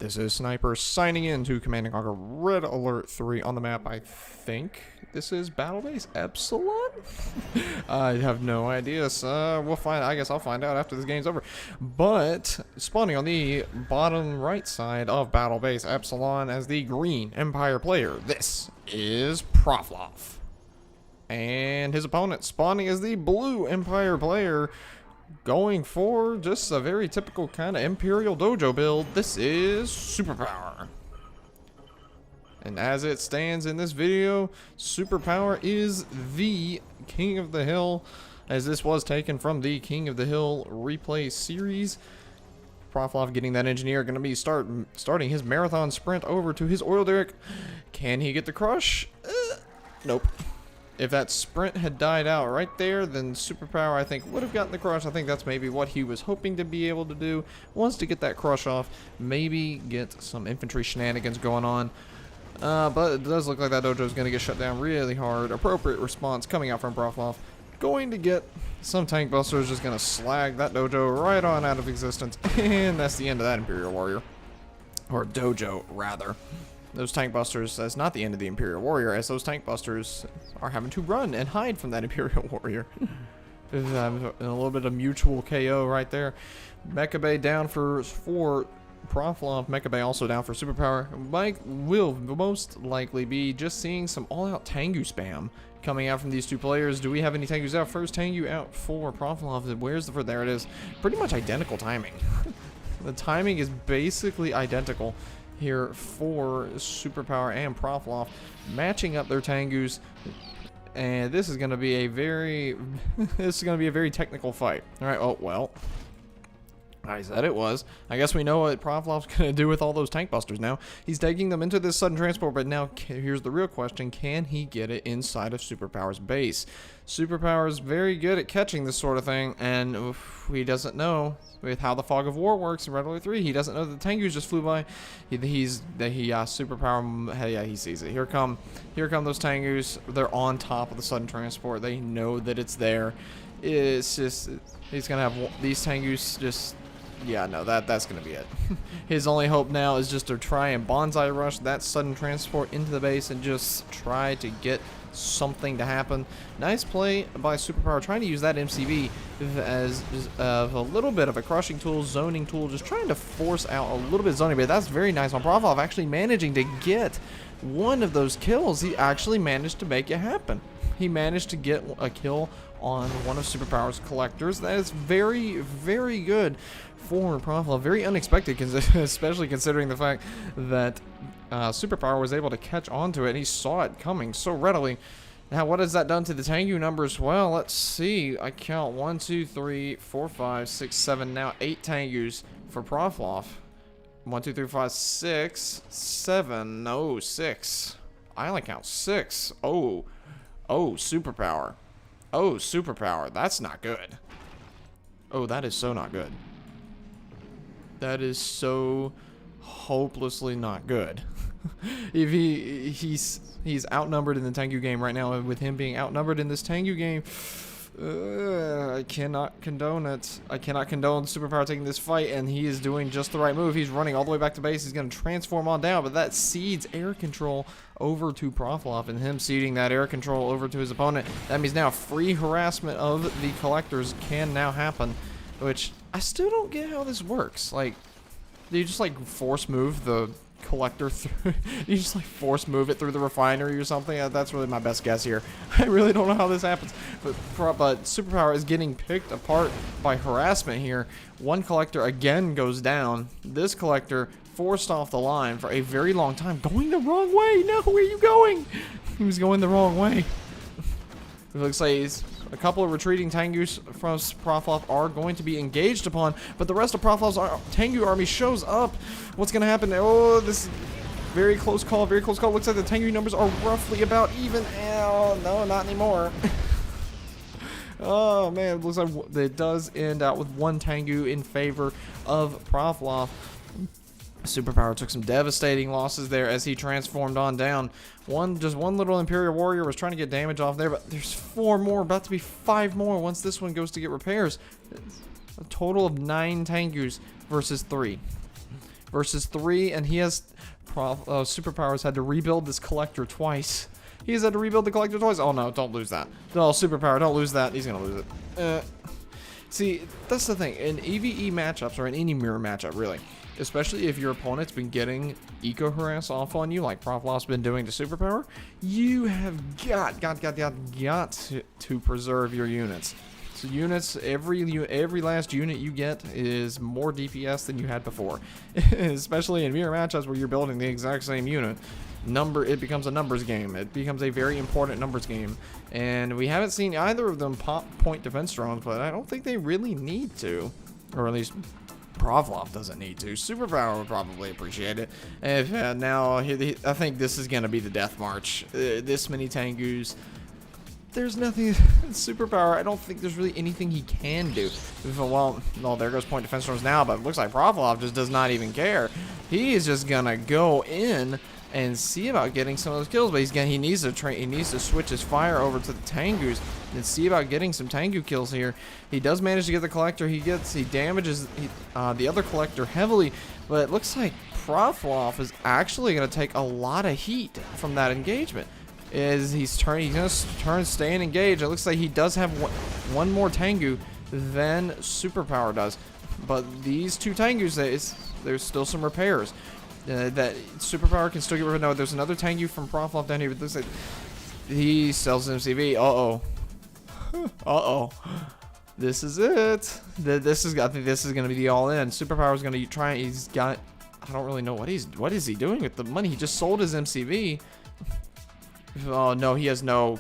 This is Sniper signing in to Command & Conquer Red Alert 3 on the map. I think this is Battle Base Epsilon? I have no idea, so we'll find. I guess I'll find out after this game's over. But spawning on the bottom right side of Battle Base Epsilon as the green Empire player, this is Proffloff. And his opponent spawning as the blue Empire player, going for just a very typical kind of Imperial Dojo build. This is Superpower. And as it stands in this video, Superpower is the King of the Hill, as this was taken from the King of the Hill replay series. Proffloff getting that engineer, going to be starting his marathon sprint over to his oil derrick. Can he get the crush? Nope. If that sprint had died out right there, then Superpower, I think, would have gotten the crush. I think that's maybe what he was hoping to be able to do. Wants to get that crush off, maybe get some infantry shenanigans going on. But it does look like that dojo is going to get shut down really hard. Appropriate response coming out from Proffloff. Going to get some tank busters, just going to slag that dojo right on out of existence. And that's the end of that Imperial Warrior. Or dojo, rather. Those tank busters, that's not the end of the Imperial Warrior, as those tank busters are having to run and hide from that Imperial Warrior. A little bit of mutual KO right there. Mecha Bay down for Proffloff. Mecha Bay also down for Superpower. Mike will most likely be just seeing some all-out Tengu spam coming out from these two players. Do we have any Tengus out? First Tengu out for Proffloff. Where's the... There it is. Pretty much identical timing. The timing is basically identical here for Superpower and Proffloff, matching up their Tengus, and this is going to be a very technical fight. All right. Oh well, I said it was. I guess we know what Proffloff's going to do with all those tank busters now. He's taking them into this sudden transport, but now here's the real question: can he get it inside of Superpower's base? Superpower is very good at catching this sort of thing, and he doesn't know with how the Fog of War works in Red Alert 3. He doesn't know that the Tengus just flew by. Superpower, hey, yeah, he sees it. Here come those Tengus. They're on top of the sudden transport. They know that it's there. It's just, he's gonna have these Tengus just. Yeah, no, that's going to be it. His only hope now is just to try and bonsai rush that sudden transport into the base and just try to get something to happen. Nice play by Superpower, trying to use that MCV as a little bit of a crushing tool, zoning tool, just trying to force out a little bit of zoning. But that's very nice on Proffloff, actually managing to get one of those kills. He actually managed to make it happen. He managed to get a kill on one of Superpower's collectors. That is very, very good for Proffloff. Very unexpected, especially considering the fact that Superpower was able to catch onto it. He saw it coming so readily. Now, what has that done to the Tengu numbers? Well, let's see. I count 1, 2, 3, 4, 5, 6, 7. Now 8 Tengus for Proffloff. 1, 2, 3, 4, 5, 6, 7. No, 6. I only count 6. Oh, Superpower. Oh, Superpower. That's not good. Oh, that is so not good. That is so hopelessly not good. If he's outnumbered in the Tengu game right now, and with him being outnumbered in this Tengu game, I cannot condone it. I cannot condone Superpower taking this fight, and he is doing just the right move. He's running all the way back to base. He's going to transform on down, but that cedes air control over to Proffloff, and him ceding that air control over to his opponent. That means now free harassment of the collectors can now happen, which I still don't get how this works. Like, do you just like force move the collector through? You just like force move it through the refinery or something? That's really my best guess here. I really don't know how this happens, but Superpower is getting picked apart by harassment here. One collector again goes down. This collector forced off the line for a very long time, going the wrong way. No, where are you going? He was going the wrong way. It looks like a couple of retreating Tengus from Proffloff are going to be engaged upon, but the rest of Proffloff's Tengu army shows up. What's going to happen? Oh, this is very close call, very close call. Looks like the Tengu numbers are roughly about even. Oh, no, not anymore. Oh, man, it looks like it does end out with one Tengu in favor of Proffloff. Superpower took some devastating losses there as he transformed on down. Just one little Imperial Warrior was trying to get damage off there, but there's 4 more, about to be 5 more once this one goes to get repairs. A total of 9 Tengus versus 3. versus 3, and he has Superpower's had to rebuild this collector twice. He's had to rebuild the collector twice. Oh no, don't lose that. No, Superpower, don't lose that. He's gonna lose it. See, that's the thing. In EVE matchups, or in any mirror matchup, really, especially if your opponent's been getting eco harass off on you, like Proffloff's been doing to Superpower, you have got to preserve your units. So units, every last unit you get is more DPS than you had before. Especially in mirror matchups where you're building the exact same unit. It becomes a numbers game. It becomes a very important numbers game. And we haven't seen either of them pop point defense drones, but I don't think they really need to. Or at least Proffloff doesn't need to. Superpower would probably appreciate it. If now, I think this is going to be the death march. This many Tengus. There's nothing. Superpower, I don't think there's really anything he can do. Well, there goes point defense drones now, but it looks like Proffloff just does not even care. He is just gonna go in and see about getting some of those kills, but he needs to switch his fire over to the Tengus and see about getting some Tengu kills here. He does manage to get the collector. He damages the other collector heavily, but it looks like Proffloff is actually gonna take a lot of heat from that engagement. He's gonna stay and engage. It looks like he does have one more Tengu than Superpower does, but these two Tengus, there's still some repairs that Superpower can still get rid of. No, there's another Tengu from Proffloff down here. But looks like he sells MCV. This is it. I think this is gonna be the all-in. Superpower's gonna try. I don't really know what is he doing with the money. He just sold his MCV. Oh no, he has no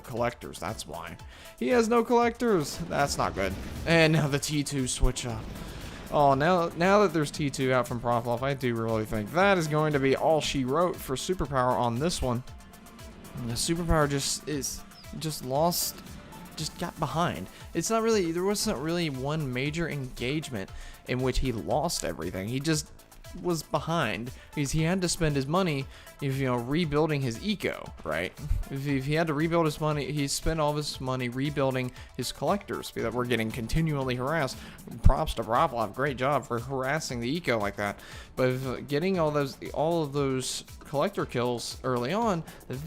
collectors. That's why. He has no collectors. That's not good. And now the T2 switch up. Oh, now that there's T2 out from Proffloff, I do really think that is going to be all she wrote for Superpower on this one. And the Superpower just got behind. There wasn't really one major engagement in which he lost everything. He just was behind because he had to spend his money, rebuilding his eco, right? If he had to rebuild his money, he spent all of his money rebuilding his collectors that were getting continually harassed. Props to Proffloff, great job for harassing the eco like that. But getting all of those collector kills early on,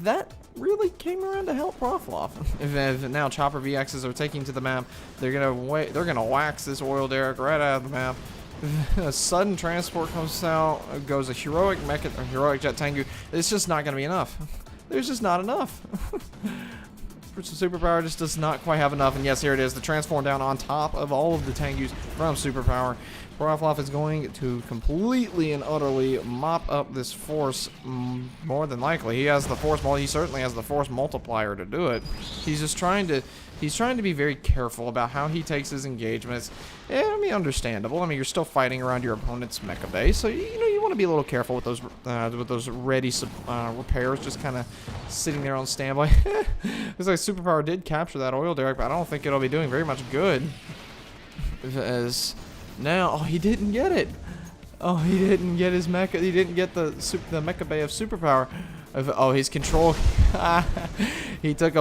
that really came around to help Proffloff. If now Chopper VXs are taking to the map, they're gonna wax this oil derrick right out of the map. A sudden transport comes out, goes a heroic jet Tengu. It's just not going to be enough. There's just not enough. Superpower just does not quite have enough. And yes, here it is. The transform down on top of all of the Tengus from Superpower. Proffloff is going to completely and utterly mop up this force, more than likely. He certainly has the force multiplier to do it. He's trying to be very careful about how he takes his engagements. Understandable. You're still fighting around your opponent's mecha base, so you want to be a little careful with those ready repairs, just kind of sitting there on standby. Looks like Superpower did capture that oil derrick, but I don't think it'll be doing very much good. Now, he didn't get it. Oh, he didn't get his mecha. He didn't get the mecha bay of Superpower. Oh, his control. He took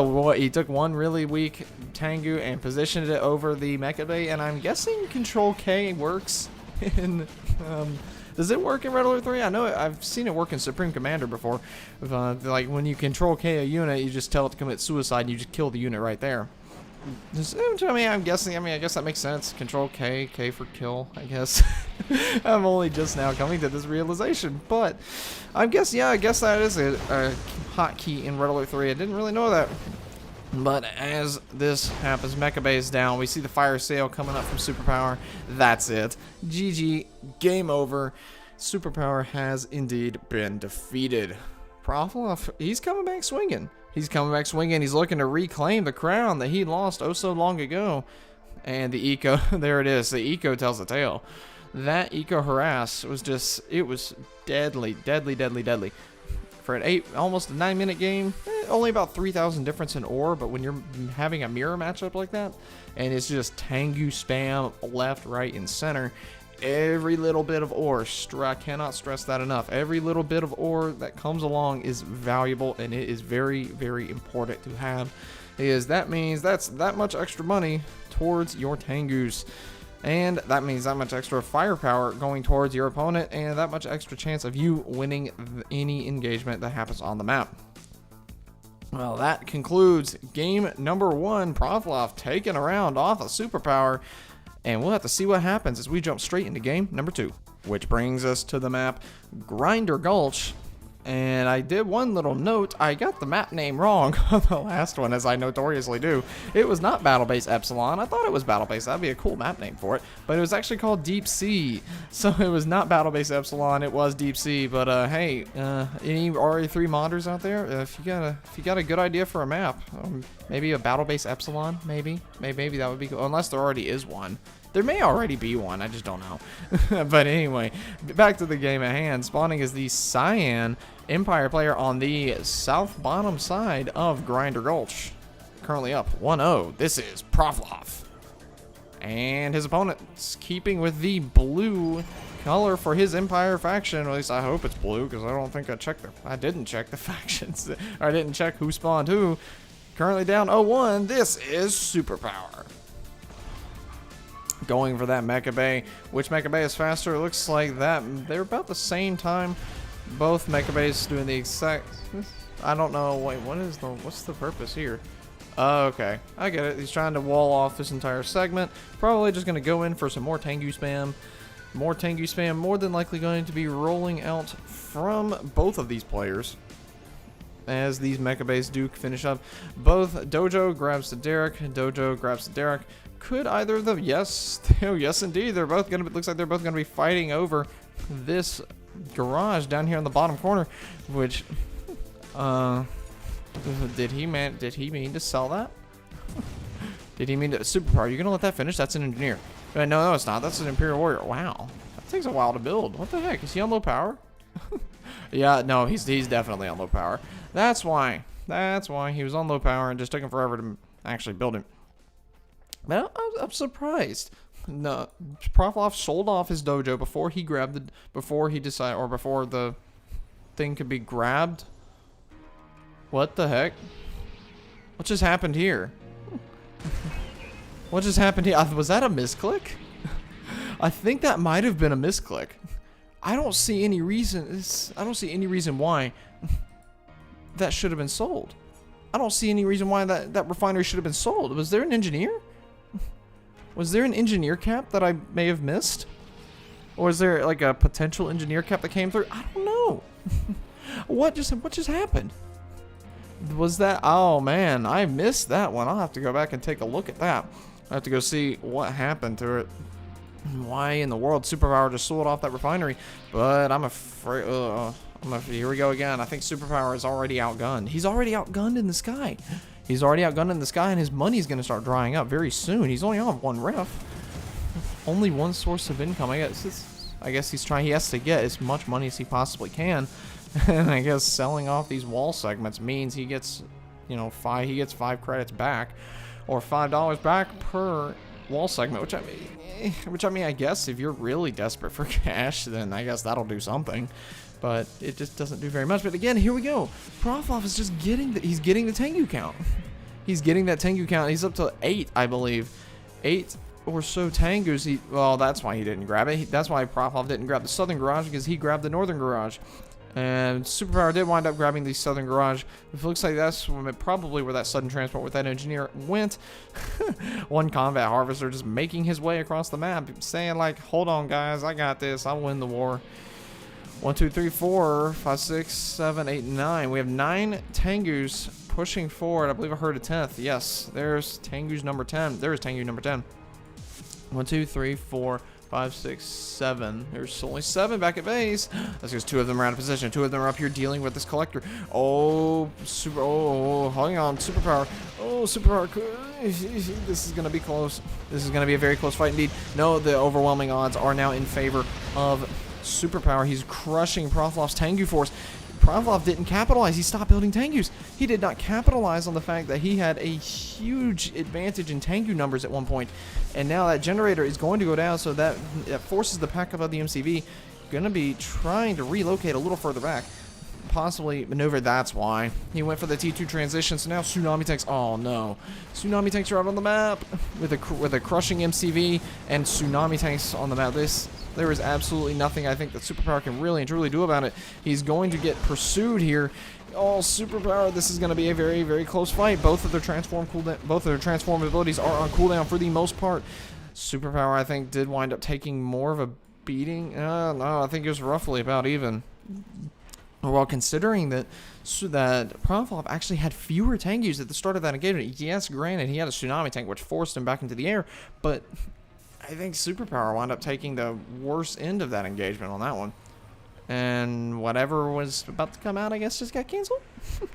one really weak Tengu and positioned it over the mecha bay, and I'm guessing Control K works in. Does it work in Red Alert 3? I know I've seen it work in Supreme Commander before. Like when you Control K a unit, you just tell it to commit suicide, and you just kill the unit right there. I guess that makes sense. Control K for kill, I guess. I'm only just now coming to this realization, but I guess that is a hotkey in Red Alert 3. I didn't really know that. But as this happens, Mecha Bay is down. We see the fire sale coming up from Superpower. That's it. GG. Game over. Superpower has indeed been defeated. Proffloff, he's coming back swinging. He's looking to reclaim the crown that he lost oh so long ago. And the eco, there it is. The eco tells the tale. That eco harass was deadly. For an almost a 9-minute game, only about 3,000 difference in ore, but when you're having a mirror matchup like that, and it's just Tengu spam left, right, and center, every little bit of ore, I cannot stress that enough, every little bit of ore that comes along is valuable, and it is very, very important to have, because that means that's that much extra money towards your Tengus. And that means that much extra firepower going towards your opponent, and that much extra chance of you winning any engagement that happens on the map. Well, that concludes game number 1. Proffloff taking a round off of Superpower. And we'll have to see what happens as we jump straight into game number 2. Which brings us to the map Grinder Gulch. And I did one little note. I got the map name wrong on the last one, as I notoriously do. It was not Battle Base Epsilon. I thought it was Battle Base. That'd be a cool map name for it. But it was actually called Deep Sea. So it was not Battle Base Epsilon. It was Deep Sea. But hey, any RA3 modders out there? If you got a good idea for a map, maybe a Battle Base Epsilon, maybe that would be cool. Unless there already is one. There may already be one, I just don't know. But anyway, back to the game at hand. Spawning is the Cyan Empire player on the south bottom side of Grinder Gulch. Currently up 1-0. This is Proffloff. And his opponent's keeping with the blue color for his Empire faction. At least I hope it's blue, because I don't think I didn't check the factions. Or I didn't check who spawned who. Currently down 0-1. This is Superpower. Going for that Mecha Bay. Which Mecha Bay is faster? It looks like that they're about the same time. Both Mecha Bays doing the exact. I don't know. Wait, what's the purpose here? Okay, I get it. He's trying to wall off this entire segment. Probably just going to go in for some more Tengu spam. More Tengu spam. More than likely going to be rolling out from both of these players, as these Mecha Bays do finish up. Both Dojo grabs the Derek. Dojo grabs the Derek. Could either of them? Yes. Oh, yes, indeed. They're both going to. Looks like they're both going to be fighting over this garage down here in the bottom corner. Which, did he mean to sell that? Did he mean to Superpower? You gonna let that finish? That's an engineer. No, it's not. That's an Imperial Warrior. Wow, that takes a while to build. What the heck? Is he on low power? Yeah, no, he's definitely on low power. That's why he was on low power and just took him forever to actually build him. Now, I'm surprised. No, Proffloff sold off his dojo before the thing could be grabbed. What the heck? What just happened here? What just happened here? Was that a misclick? I think that might have been a misclick. I don't see any reason. I don't see any reason why that should have been sold. I don't see any reason why that refinery should have been sold. Was there an engineer? Was there an engineer cap that I may have missed? Or was there like a potential engineer cap that came through? I don't know. What just happened? Was that? Oh man, I missed that one. I'll have to go back and take a look at that. I have to go see what happened to it. Why in the world Superpower just sold off that refinery? But I'm afraid. Here we go again. I think Superpower is already outgunned. He's already outgunned in the sky. He's already outgunned in the sky, and his money's going to start drying up very soon. He's only on one ref. Only one source of income. I guess he's trying. He has to get as much money as he possibly can. And I guess selling off these wall segments means he gets, he gets 5 credits back, or $5 back per wall segment. Which I mean, I guess if you're really desperate for cash, then I guess that'll do something. But it just doesn't do very much. But again, here we go. Proffloff is just getting he's getting the Tengu count. He's getting that Tengu count. He's up to 8, I believe. 8 or so Tengus. Well, that's why he didn't grab it. That's why Proffloff didn't grab the southern garage, because he grabbed the northern garage. And Superpower did wind up grabbing the southern garage. It looks like that's probably where that sudden transport with that engineer went. One combat harvester just making his way across the map, saying like, hold on guys, I got this, I'll win the war. 1, 2, 3, 4, 5, 6, 7, 8, 9. We have 9 Tengus pushing forward. I believe I heard a 10th. Yes, there's Tengu's number 10. There's Tengu number 10. 1, 2, 3, 4, 5, 6, 7. There's only 7 back at base. That's because 2 of them are out of position. 2 of them are up here dealing with this collector. Oh, hang on, Superpower. Oh, Superpower. This is going to be close. This is going to be a very close fight indeed. No, the overwhelming odds are now in favor of Superpower. He's crushing Proffloff's Tengu force. Proffloff didn't capitalize. He stopped building Tengus. He did not capitalize on the fact that he had a huge advantage in Tengu numbers at one point. And now that generator is going to go down, so that forces the pack up of the MCV. Going to be trying to relocate a little further back. possibly maneuver. That's why he went for the T2 transition. So now Tsunami Tanks. Oh no, Tsunami Tanks are out on the map with a crushing MCV and Tsunami Tanks on the map. There is absolutely nothing I think that Superpower can really and truly do about it. He's going to get pursued here. Oh, Superpower, this is going to be a very, very close fight. Both of their transform abilities are on cooldown for the most part. Superpower, I think, did wind up taking more of a beating. No, I think it was roughly about even. Well, considering that Proffloff actually had fewer tanks at the start of that engagement. Yes, granted, he had a Tsunami Tank, which forced him back into the air, but I think Superpower wound up taking the worst end of that engagement on that one. And whatever was about to come out, I guess, just got canceled.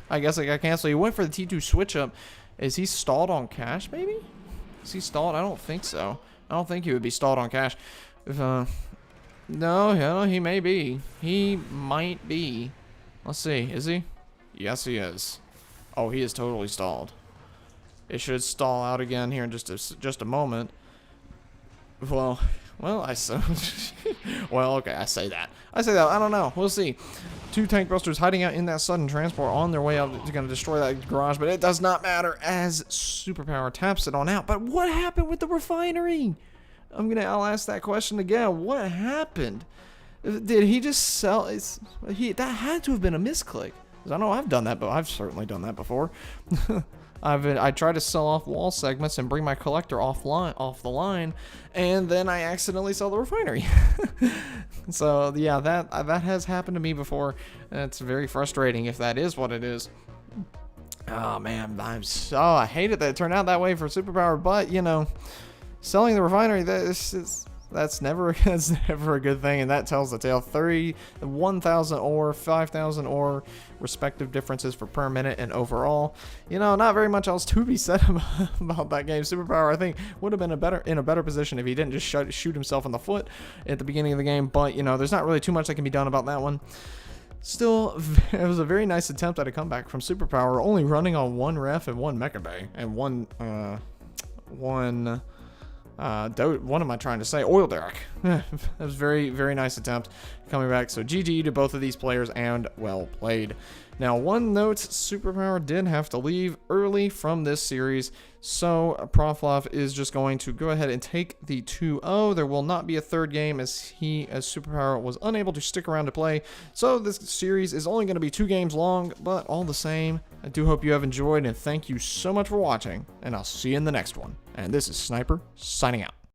I guess it got canceled. He went for the T2 switch up. Is he stalled on cash, maybe? Is he stalled? I don't think so. I don't think he would be stalled on cash. If, no, he may be. He might be. Let's see. Is he? Yes, he is. Oh, he is totally stalled. It should stall out again here in just a moment. Well, okay, I say that. I don't know. We'll see. 2 tank busters hiding out in that sudden transport on their way out to going to destroy that garage, but it does not matter as Superpower taps it on out. But what happened with the refinery? I'll ask that question again. What happened? Did he just sell? That had to have been a misclick. I know I've done that, but I've certainly done that before. I tried to sell off wall segments and bring my collector off the line, and then I accidentally sell the refinery. So yeah, that has happened to me before. It's very frustrating if that is what it is. Oh man, I hated that it turned out that way for Superpower, but you know, selling the refinery, that's never a good thing, and that tells the tale. 1,000 ore, 5,000 ore, respective differences for per minute and overall. You know, not very much else to be said about that game. Superpower, I think, would have been in a better position if he didn't just shoot himself in the foot at the beginning of the game. But you know, there's not really too much that can be done about that one. Still, it was a very nice attempt at a comeback from Superpower, only running on 1 ref and 1 Mecha Bay and what am I trying to say? Oil Derrick. That was very, very nice attempt coming back. So GG to both of these players and well played. Now, one note, Superpower did have to leave early from this series, so Proffloff is just going to go ahead and take the 2-0. There will not be a third game as Superpower was unable to stick around to play. So this series is only going to be 2 games long, but all the same, I do hope you have enjoyed, and thank you so much for watching, and I'll see you in the next one. And this is Sniper, signing out.